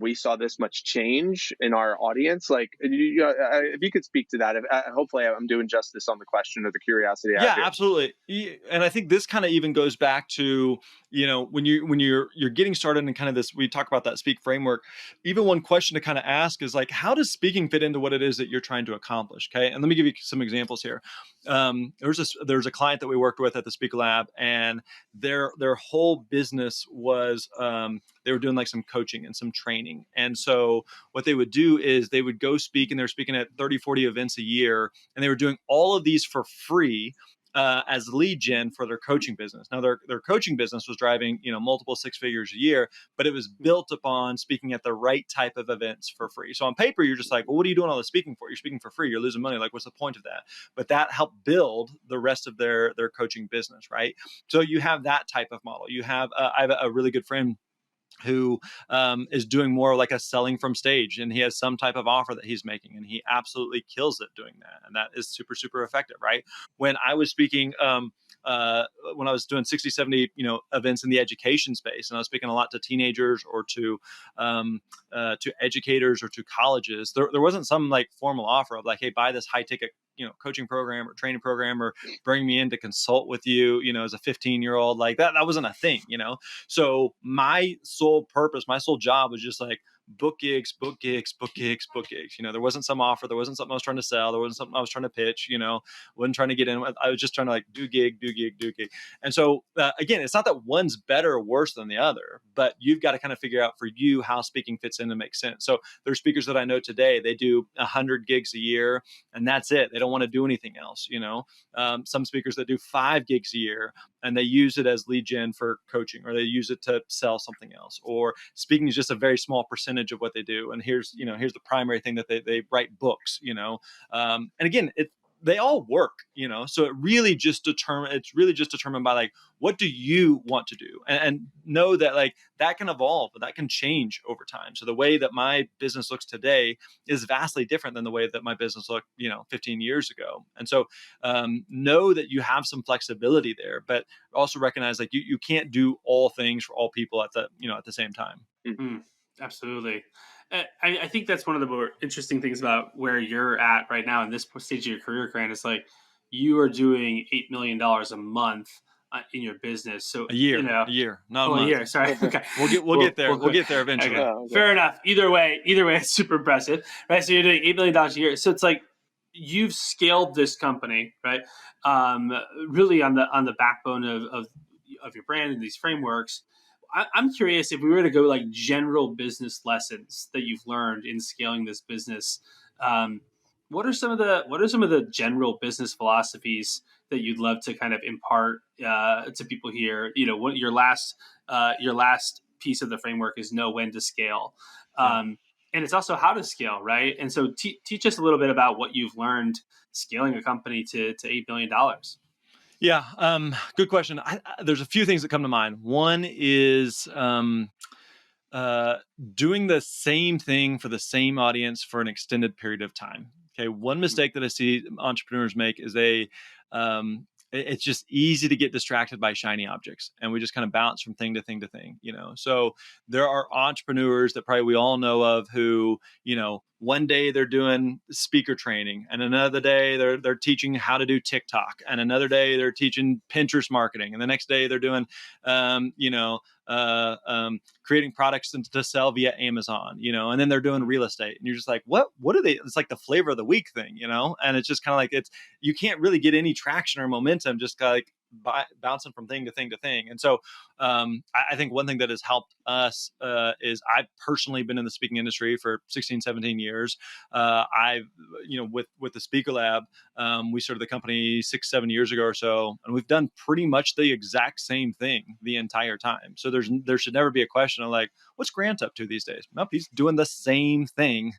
we saw this much change in our audience. Like, if you could speak to that, hopefully I'm doing justice on the question or the curiosity I have Yeah, here. absolutely. And I think this kind of even goes back to, when you're getting started in kind of this, we talk about that speak framework. Even one question to kind of ask is like, how does speaking fit into what it is that you're trying to accomplish? Okay. And let me give you some examples here. There's a client that we worked with at the Speaker Lab, and their whole business was, they were doing like some coaching and some training. And so what they would do is they would go speak, and they're speaking at 30, 40 events a year, and they were doing all of these for free as lead gen for their coaching business. Now, their coaching business was driving, multiple six figures a year, but it was built upon speaking at the right type of events for free. So on paper, you're just like, well, what are you doing all this speaking for? You're speaking for free. You're losing money. Like, what's the point of that? But that helped build the rest of their coaching business, right? So you have that type of model. You have, I have a really good friend who is doing more like a selling from stage, and he has some type of offer that he's making, and he absolutely kills it doing that, and that is super, super effective, right? When I was speaking, when I was doing 60, 70 events in the education space, and I was speaking a lot to teenagers or to educators or to colleges, there wasn't some like formal offer of like, hey, buy this high ticket coaching program or training program, or bring me in to consult with you, as a 15-year-old. Like that wasn't a thing. So my sole purpose, my sole job was just like book gigs, book gigs, book gigs, book gigs. There wasn't some offer. There wasn't something I was trying to sell. There wasn't something I was trying to pitch, wasn't trying to get in. I was just trying to like do gig, do gig, do gig. And so again, it's not that one's better or worse than the other, but you've got to kind of figure out for you how speaking fits in and makes sense. So there's speakers that I know today, they do 100 gigs a year, and that's it. They don't want to do anything else. Some speakers that do 5 gigs a year, and they use it as lead gen for coaching, or they use it to sell something else, or speaking is just a very small percentage of what they do. And here's the primary thing that they write books, and again, they all work, so it's really just determined by like, what do you want to do? And know that like that can evolve, but that can change over time. So the way that my business looks today is vastly different than the way that my business looked, 15 years ago. And so know that you have some flexibility there, but also recognize like you can't do all things for all people at the same time. Mm, absolutely. I think that's one of the more interesting things about where you're at right now in this stage of your career, Grant, is like you are doing $8 million a month in your business. So A year, not a a month. year. Sorry. Okay. We'll get there. We'll get there eventually. Okay. Fair enough. Either way, it's super impressive, right? So you're doing $8 million a year. So it's like you've scaled this company, right? Really on the backbone of your brand and these frameworks. I'm curious if we were to go like general business lessons that you've learned in scaling this business. What are some of the general business philosophies that you'd love to kind of impart to people here? What your last piece of the framework is know when to scale, and it's also how to scale, right? And so teach us a little bit about what you've learned scaling a company to $8 billion. Yeah, good question. There's a few things that come to mind. One is doing the same thing for the same audience for an extended period of time. Okay, one mistake that I see entrepreneurs make is it's just easy to get distracted by shiny objects, and we just kind of bounce from thing to thing to thing. So there are entrepreneurs that probably we all know of who, one day they're doing speaker training, and another day they're teaching how to do TikTok, and another day they're teaching Pinterest marketing, and the next day they're doing, creating products to sell via Amazon, and then they're doing real estate, and you're just like, what are they? It's like the flavor of the week thing, and it's just kind of like you can't really get any traction or momentum just like bouncing from thing to thing to thing. And so I think one thing that has helped us is I've personally been in the speaking industry for 16, 17 years. I've, with the Speaker Lab, we started the company 6, 7 years ago or so, and we've done pretty much the exact same thing the entire time. So there should never be a question of like, what's Grant up to these days? Nope, he's doing the same thing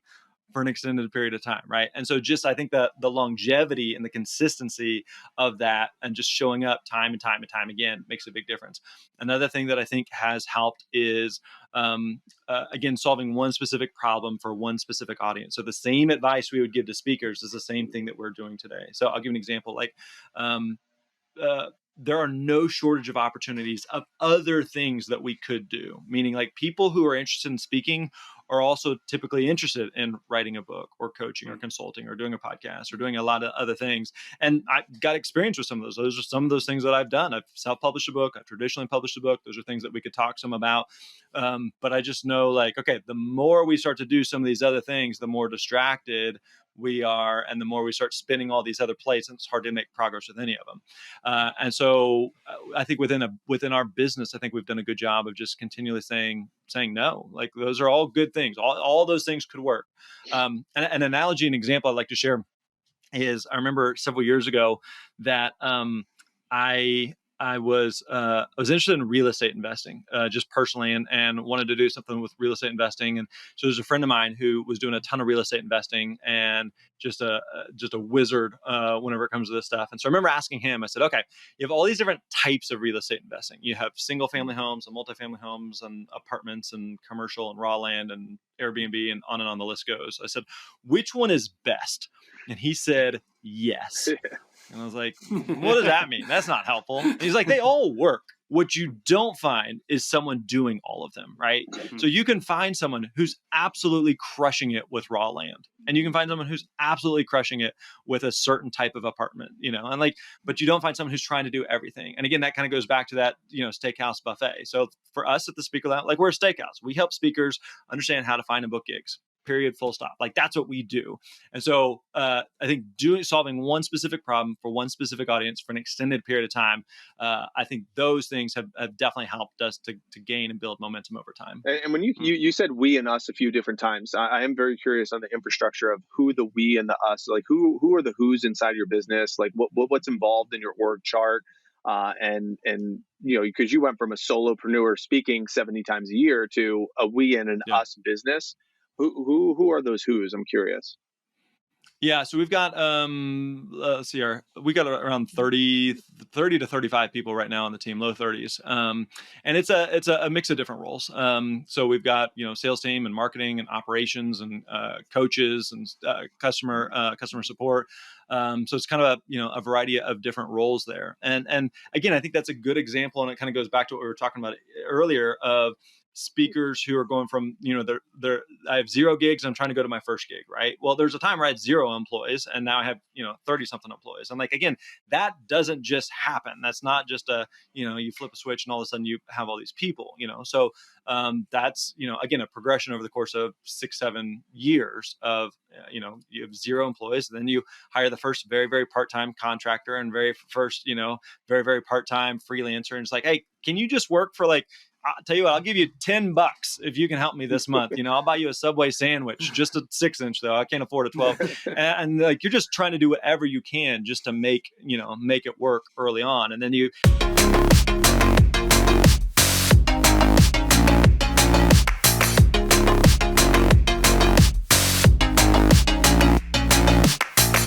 for an extended period of time, right? And so just I think that the longevity and the consistency of that and just showing up time and time and time again makes a big difference. Another thing that I think has helped is, again, solving one specific problem for one specific audience. So the same advice we would give to speakers is the same thing that we're doing today. So I'll give you an example. Like, there are no shortage of opportunities of other things that we could do. Meaning like people who are interested in speaking are also typically interested in writing a book or coaching or consulting or doing a podcast or doing a lot of other things. And I got experience with some of those. Those are some of those things that I've done. I've self-published a book. I've traditionally published a book. Those are things that we could talk some about. But I just know, like, okay, the more we start to do some of these other things, the more distracted we are, and the more we start spinning all these other plates, and it's hard to make progress with any of them. And so I think within our business, I think we've done a good job of just continually saying no. Like, those are all good things. All those things could work. And an analogy, an example I'd like to share is, I remember several years ago that I was interested in real estate investing, just personally, and wanted to do something with real estate investing. And so there's a friend of mine who was doing a ton of real estate investing and just a wizard whenever it comes to this stuff. And so I remember asking him, I said, okay, you have all these different types of real estate investing. You have single family homes and multifamily homes and apartments and commercial and raw land and Airbnb and on the list goes. I said, which one is best? And he said, yes. And I was like, what does that mean? That's not helpful. And he's like, they all work. What you don't find is someone doing all of them, right? So you can find someone who's absolutely crushing it with raw land, and you can find someone who's absolutely crushing it with a certain type of apartment, and like, but you don't find someone who's trying to do everything. And again, that kind of goes back to that, steakhouse buffet. So for us at the Speaker Lounge, like, we're a steakhouse. We help speakers understand how to find and book gigs. Period, full stop. Like, that's what we do. And so I think solving one specific problem for one specific audience for an extended period of time, I think those things have definitely helped us to gain and build momentum over time. And when you said we and us a few different times, I am very curious on the infrastructure of who the we and the us, like who are the who's inside your business, like what's involved in your org chart. And because you went from a solopreneur speaking 70 times a year to a we and an us business. Who are those who's? I'm curious. Yeah, so we've got let's see here. We got around 30 to 35 people right now on the team, low 30s. And it's a mix of different roles. So we've got, sales team and marketing and operations and coaches and customer support. So it's kind of a variety of different roles there. And again, I think that's a good example, and it kind of goes back to what we were talking about earlier of speakers who are going from, I have 0 gigs. I'm trying to go to my first gig, right? Well, there's a time where I had 0 employees, and now I have, 30 something employees. And like, again, that doesn't just happen. That's not just you flip a switch and all of a sudden you have all these people, So that's, again, a progression over the course of 6-7 years of, you have 0 employees. Then you hire the first very, very part-time contractor and very first, very, very part-time freelancer. And it's like, hey, can you just work for I'll tell you what, I'll give you $10 if you can help me this month. I'll buy you a Subway sandwich, just a 6-inch though. I can't afford a 12. And like, you're just trying to do whatever you can just to make it work early on. And then